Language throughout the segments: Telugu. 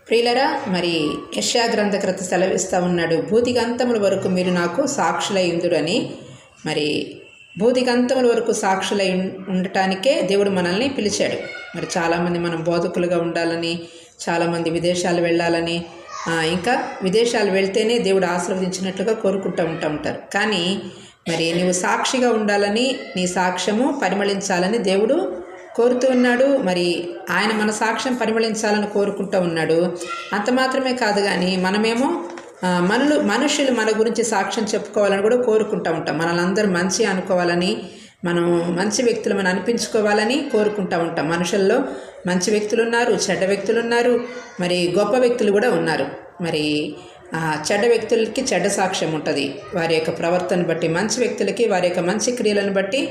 ప్రియులరా, మరి యెషయా గ్రంథకర్త సెలవిస్తూ ఉన్నాడు, భూదిగంతముల వరకు మీరు నాకు సాక్షులైందురని. మరి భూదిగంతముల వరకు సాక్షులై ఉండటానికే దేవుడు మనల్ని పిలిచాడు. మరి చాలామంది మనం బోధకులుగా ఉండాలని, చాలామంది విదేశాలు వెళ్ళాలని, ఇంకా విదేశాలు వెళ్తేనే దేవుడు ఆశీర్వదించినట్లుగా కోరుకుంటూ ఉంటారు. కానీ మరి నీవు సాక్షిగా ఉండాలని, నీ సాక్ష్యము పరిమళించాలని దేవుడు కోరుతూ ఉన్నాడు. మరి ఆయన మన సాక్ష్యం పరిమళించాలని కోరుకుంటూ ఉన్నాడు. అంత మాత్రమే కాదు, కానీ మనమేమో మనుషులు మన గురించి సాక్ష్యం చెప్పుకోవాలని కూడా కోరుకుంటూ ఉంటాం. మనల్ని అందరూ మంచి అనుకోవాలని, మనం మంచి వ్యక్తులు అనిపించుకోవాలని కోరుకుంటూ ఉంటాం. మనుషుల్లో మంచి వ్యక్తులు ఉన్నారు, చెడ్డ వ్యక్తులు ఉన్నారు, మరి గొప్ప వ్యక్తులు కూడా ఉన్నారు. మరి చెడ్డ వ్యక్తులకి చెడ్డ సాక్ష్యం ఉంటుంది, వారి యొక్క ప్రవర్తన బట్టి. మంచి వ్యక్తులకి వారి యొక్క మంచి క్రియలను బట్టి,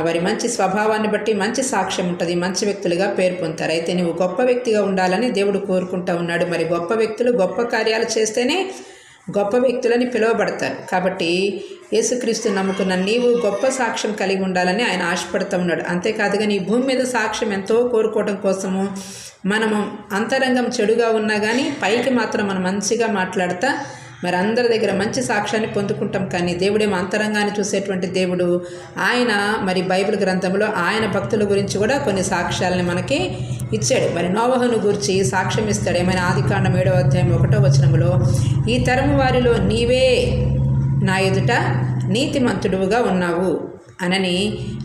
వారి మంచి స్వభావాన్ని బట్టి మంచి సాక్ష్యం ఉంటుంది, మంచి వ్యక్తులుగా పేరు పొందుతారు. అయితే నువ్వు గొప్ప వ్యక్తిగా ఉండాలని దేవుడు కోరుకుంటూ ఉన్నాడు. మరి గొప్ప వ్యక్తులు గొప్ప కార్యాలు చేస్తేనే గొప్ప వ్యక్తులని పిలువబడతారు. కాబట్టి యేసుక్రీస్తు నమ్ముకున్న నీవు గొప్ప సాక్ష్యం కలిగి ఉండాలని ఆయన ఆశపడుతూ ఉన్నాడు. అంతేకాదుగా నీ భూమి మీద సాక్ష్యం ఎంతో కోరుకోవడం కోసము మనము అంతరంగం చెడుగా ఉన్నా కానీ పైకి మాత్రం మనం మంచిగా మాట్లాడుతూ మరి అందరి దగ్గర మంచి సాక్ష్యాన్ని పొందుకుంటాం. కానీ దేవుడేమో అంతరంగాన్ని చూసేటువంటి దేవుడు. ఆయన మరి బైబిల్ గ్రంథంలో ఆయన భక్తుల గురించి కూడా కొన్ని సాక్ష్యాలని మనకి ఇచ్చాడు. మరి నోవహును గురించి సాక్ష్యం ఇస్తాడు. ఏమైనా ఆదికాండం 7వ అధ్యాయం 1వ వచనంలో, ఈ తరము వారిలో నీవే నా ఎదుట నీతిమంతుడుగా ఉన్నావు అనని,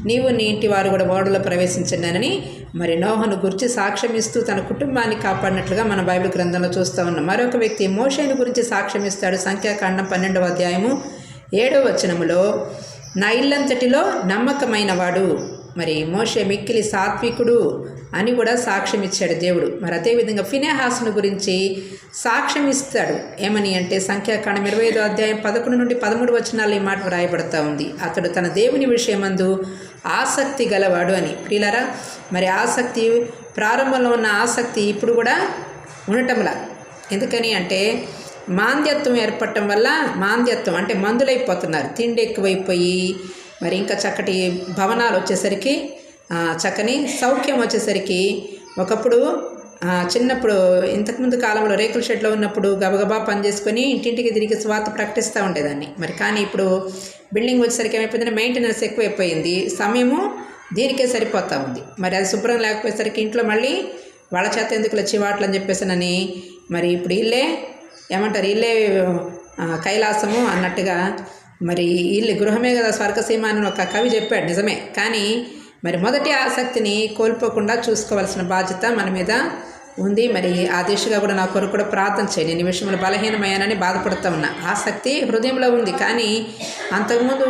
నీవు నీ ఇంటి వారు కూడా ఓడలో ప్రవేశించండి మరి నోహను గురించి సాక్ష్యం ఇస్తూ తన కుటుంబాన్ని కాపాడినట్లుగా మన బైబిల్ గ్రంథంలో చూస్తూ ఉన్నాం. మరొక వ్యక్తి మోషేను గురించి సాక్ష్యం ఇస్తాడు. సంఖ్యాకాండం 12వ అధ్యాయము 7వ వచనములో, నా ఇల్లంతటిలో నమ్మకమైన వాడు. మరి మోషే మిక్కిలి సాత్వికుడు అని కూడా సాక్ష్యం ఇచ్చాడు దేవుడు. మరి అదేవిధంగా ఫినెహాసును గురించి సాక్ష్యం ఇస్తాడు. ఏమని అంటే సంఖ్యాకాండం 25వ అధ్యాయం 11 నుండి 13 వచనాలు ఈ మాట వ్రాయబడతా ఉంది, అతడు తన దేవుని విషయమందు ఆసక్తి గలవాడు అని. ప్రియులారా, మరి ఆసక్తి, ప్రారంభంలో ఉన్న ఆసక్తి ఇప్పుడు కూడా ఉండటంలా. ఎందుకని అంటే మాంద్యత్వం ఏర్పడటం వల్ల, మాంద్యత్వం అంటే మందులైపోతున్నారు, తిండి ఎక్కువైపోయి, మరి ఇంకా చక్కటి భవనాలు వచ్చేసరికి, చక్కని సౌఖ్యం వచ్చేసరికి, ఒకప్పుడు చిన్నప్పుడు ఇంతకుముందు కాలంలో రేకుల షెడ్లో ఉన్నప్పుడు గబగబా పని చేసుకొని ఇంటింటికి తిరిగి స్వార్థ ప్రకటిస్తూ ఉండేదాన్ని. మరి కానీ ఇప్పుడు బిల్డింగ్ వచ్చేసరికి ఏమైపోయిందంటే మెయింటెనెన్స్ ఎక్కువైపోయింది, సమయము దీనికే సరిపోతూ ఉంది. మరి అది శుభ్రం లేకపోయేసరికి ఇంట్లో మళ్ళీ వాళ్ళ చేత ఎందుకు చివాట్లు అని చెప్పేసానని, మరి ఇప్పుడు ఇల్లే ఏమంటారు, ఇల్లే కైలాసము అన్నట్టుగా, మరి ఇల్లు గృహమే కదా స్వర్గసీమ అని ఒక కవి చెప్పాడు, నిజమే. కానీ మరి మొదటి ఆసక్తిని కోల్పోకుండా చూసుకోవాల్సిన బాధ్యత మన మీద ఉంది. మరి ఆ దిశగా కూడా నా కొరకు కూడా ప్రార్థన చేయండి. నేను ఈ విషయంలో బలహీనమయ్యానని బాధపడుతూ ఉన్నా. ఆసక్తి హృదయంలో ఉంది, కానీ అంతకుముందు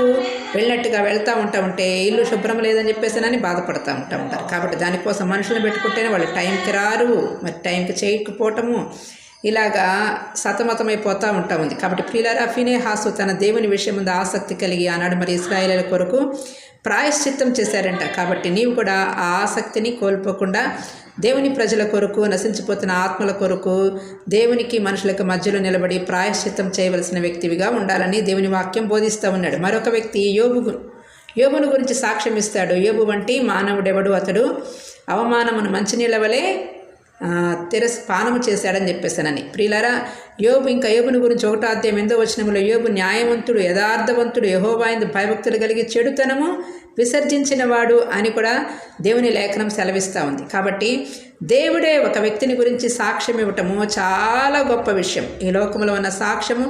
వెళ్ళినట్టుగా వెళ్తూ ఉంటే ఇల్లు శుభ్రం లేదని చెప్పేసానని బాధపడుతూ ఉంటారు. కాబట్టి దానికోసం మనుషులను పెట్టుకుంటేనే వాళ్ళు టైంకి రారు, మరి టైంకి చేయకపోవటము, ఇలాగా సతమతమైపోతూ ఉంది. కాబట్టి ప్రియులారా, ఫినెహాసు తన దేవుని విషయం ముందు ఆసక్తి కలిగి ఆనాడు మరి ఇశ్రాయేలీయుల కొరకు ప్రాయశ్చిత్తం చేశారంట. కాబట్టి నీవు కూడా ఆ ఆసక్తిని కోల్పోకుండా దేవుని ప్రజల కొరకు, నశించిపోతున్న ఆత్మల కొరకు, దేవునికి మనుషులకు మధ్యలో నిలబడి ప్రాయశ్చిత్తం చేయవలసిన వ్యక్తివిగా ఉండాలని దేవుని వాక్యం బోధిస్తూ ఉన్నాడు. మరొక వ్యక్తి యోబును గురించి సాక్ష్యం ఇస్తాడు. యోబు వంటి మానవుడెవడు, అతడు అవమానమును మంచినీళ్ళ వలె పానము చేశాడని చెప్పేసానని. ప్రియులారా, యోబుని గురించి 1వ అధ్యాయం 8వ వచనంలో, యోబు న్యాయవంతుడు, యథార్థవంతుడు, యెహోవా యందు భయభక్తులు కలిగి చెడుతనము విసర్జించినవాడు అని కూడా దేవుని లేఖనం సెలవిస్తూ ఉంది. కాబట్టి దేవుడే ఒక వ్యక్తిని గురించి సాక్ష్యం ఇవ్వటము చాలా గొప్ప విషయం. ఈ లోకంలో ఉన్న సాక్ష్యము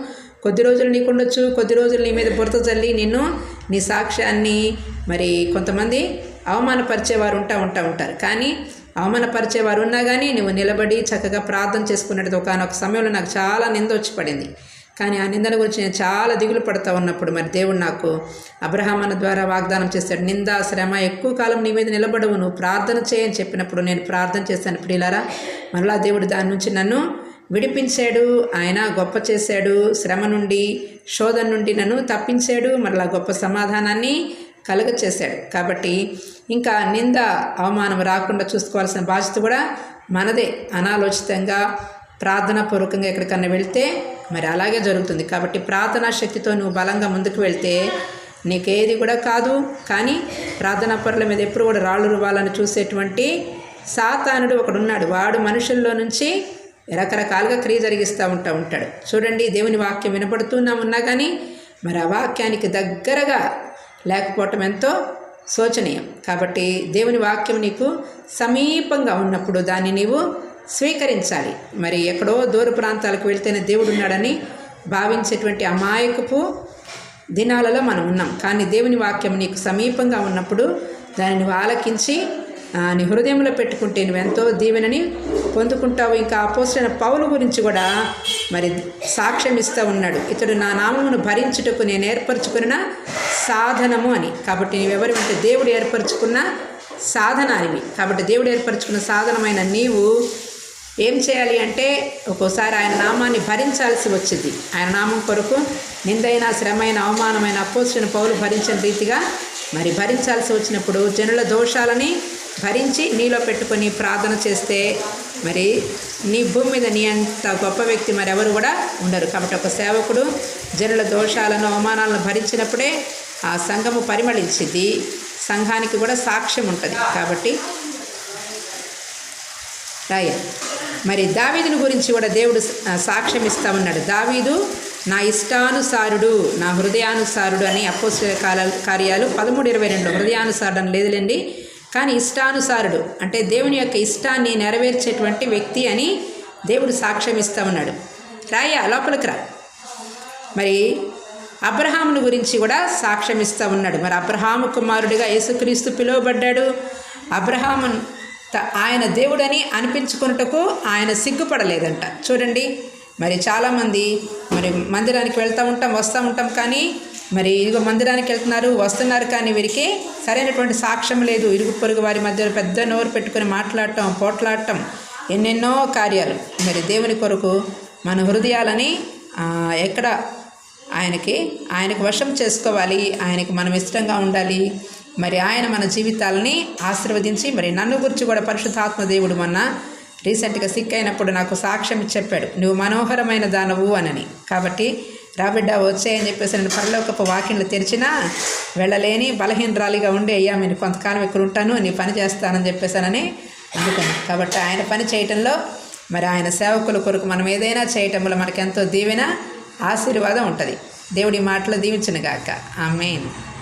కొద్ది రోజులు నీకు ఉండొచ్చు, కొద్ది రోజులు నీ మీద బురద చల్లి నిన్ను, నీ సాక్ష్యాన్ని మరి కొంతమంది అవమానపరిచేవారు ఉంటారు. కానీ అవమానపరిచేవారు ఉన్నా కానీ నువ్వు నిలబడి చక్కగా ప్రార్థన చేసుకున్నట్టు ఒకనొక సమయంలో నాకు చాలా నింద వచ్చి పడింది. కానీ ఆ నిందన గురించి నేను చాలా దిగులు పడుతూ ఉన్నప్పుడు మరి దేవుడు నాకు అబ్రహాం అన్న ద్వారా వాగ్దానం చేశాడు, నింద శ్రమ ఎక్కువ కాలం నీ మీద నిలబడవు, నువ్వు ప్రార్థన చేయని చెప్పినప్పుడు నేను ప్రార్థన చేశాను. ప్రియులారా, మరలా దేవుడు దాని నుంచి నన్ను విడిపించాడు. ఆయన గొప్ప చేశాడు. శ్రమ నుండి, శోధన నుండి నన్ను తప్పించాడు. మరలా గొప్ప సమాధానాన్ని కలుగచేశాడు. కాబట్టి ఇంకా నింద, అవమానం రాకుండా చూసుకోవాల్సిన బాధ్యత కూడా మనదే. అనాలోచితంగా ప్రార్థనాపూర్వకంగా ఎక్కడికన్నా వెళ్తే మరి అలాగే జరుగుతుంది. కాబట్టి ప్రార్థనా శక్తితో నువ్వు బలంగా ముందుకు వెళ్తే నీకేది కూడా కాదు. కానీ ప్రార్థనా పరుల మీద ఎప్పుడు కూడా రాళ్ళు రువ్వాలని చూసేటువంటి సాతానుడు ఒకడున్నాడు. వాడు మనుషుల్లో నుంచి రకరకాలుగా క్రియ జరిగిస్తూ ఉంటాడు. చూడండి, దేవుని వాక్యం వినపడుతున్నా కానీ మరి ఆ వాక్యానికి దగ్గరగా లేకపోవటం ఎంతో శోచనీయం. కాబట్టి దేవుని వాక్యం నీకు సమీపంగా ఉన్నప్పుడు దాన్ని నీవు స్వీకరించాలి. మరి ఎక్కడో దూర ప్రాంతాలకు వెళ్తేనే దేవుడు ఉన్నాడని భావించేటువంటి అమాయకపు దినాలలో మనం ఉన్నాం. కానీ దేవుని వాక్యం నీకు సమీపంగా ఉన్నప్పుడు దానిని ఆలకించి నీ హృదయంలో పెట్టుకుంటే నువ్వెంతో దీవెనని పొందుకుంటావు. ఇంకా అపోస్తలుడైన పౌలు గురించి కూడా మరి సాక్ష్యం ఇస్తూ ఉన్నాడు. ఇతడు నా నామమును భరించుటకు నేను ఏర్పరచుకున్న సాధనము అని. కాబట్టి నీవెవరు అంటే దేవుడు ఏర్పరచుకున్న సాధన అనివి. కాబట్టి దేవుడు ఏర్పరచుకున్న సాధనమైన నీవు ఏం చేయాలి అంటే ఒక్కోసారి ఆయన నామాన్ని భరించాల్సి వచ్చింది. ఆయన నామం కొరకు నిందైన, శ్రమైన, అవమానమైన అపోస్తలుడైన పౌలు భరించిన రీతిగా మరి భరించాల్సి వచ్చినప్పుడు జనుల దోషాలని భరించి నీలో పెట్టుకొని ప్రార్థన చేస్తే మరి నీ భూమి మీద నీ అంత గొప్ప వ్యక్తి మరి ఎవరు కూడా ఉండరు. కాబట్టి ఒక సేవకుడు జనుల దోషాలను, అవమానాలను భరించినప్పుడే ఆ సంఘము పరిమళించింది, సంఘానికి కూడా సాక్ష్యం ఉంటుంది. కాబట్టి మరి దావీదుని గురించి కూడా దేవుడు సాక్ష్యం ఇస్తూ ఉన్నాడు. దావీదు నా ఇష్టానుసారుడు, నా హృదయానుసారుడు అని అపోస్తలుల కార్యాలు 13:22 హృదయానుసారుడు అని లేదులేండి, కానీ ఇష్టానుసారుడు అంటే దేవుని యొక్క ఇష్టాన్ని నెరవేర్చేటువంటి వ్యక్తి అని దేవుడు సాక్ష్యం ఇస్తూ ఉన్నాడు. లోపలికి రా. మరి అబ్రహామును గురించి కూడా సాక్ష్యం ఇస్తూ ఉన్నాడు. మరి అబ్రహాము కుమారుడిగా యేసుక్రీస్తు పిలువబడ్డాడు. అబ్రహాము ఆయన దేవుడని అనిపించుకున్నటకు ఆయన సిగ్గుపడలేదంట. చూడండి, మరి చాలామంది మరి మందిరానికి వెళ్తూ ఉంటాం, వస్తూ ఉంటాం, కానీ మరి ఇదిగో మందిరానికి వెళ్తున్నారు, వస్తున్నారు, కానీ వీరికి సరైనటువంటి సాక్ష్యం లేదు. ఇరుగు పొరుగు వారి మధ్య పెద్ద నోరు పెట్టుకొని మాట్లాడటం, పోట్లాడటం, ఎన్నెన్నో కార్యాలు. మరి దేవుని కొరకు మన హృదయాలని ఎక్కడ ఆయనకు వశం చేసుకోవాలి, ఆయనకు మనం ఇష్టంగా ఉండాలి. మరి ఆయన మన జీవితాలని ఆశీర్వదించి మరి నన్ను గురించి కూడా పరిశుద్ధాత్మ దేవుడు మొన్న రీసెంట్గా సిక్ అయినప్పుడు నాకు సాక్ష్యం చెప్పాడు, నువ్వు మనోహరమైన దానవు అనని. కాబట్టి రాబిడ్డ వచ్చాయని చెప్పేసి నేను పరలోకపు వాకిళ్ళు తెరిచినా వెళ్ళలేని బలహీనరాలిగా ఉండి, అయ్యా నేను కొంతకాలం ఇక్కడ ఉంటాను, నీ పని చేస్తానని చెప్పేసానని అనుకున్నాను. కాబట్టి ఆయన పని చేయటంలో మరి ఆయన సేవకుల కొరకు మనం ఏదైనా చేయటంలో మనకెంతో దీవెన, ఆశీర్వాదం ఉంటుంది. దేవుడి మాటలు దీవించును గాక. ఆమేన్.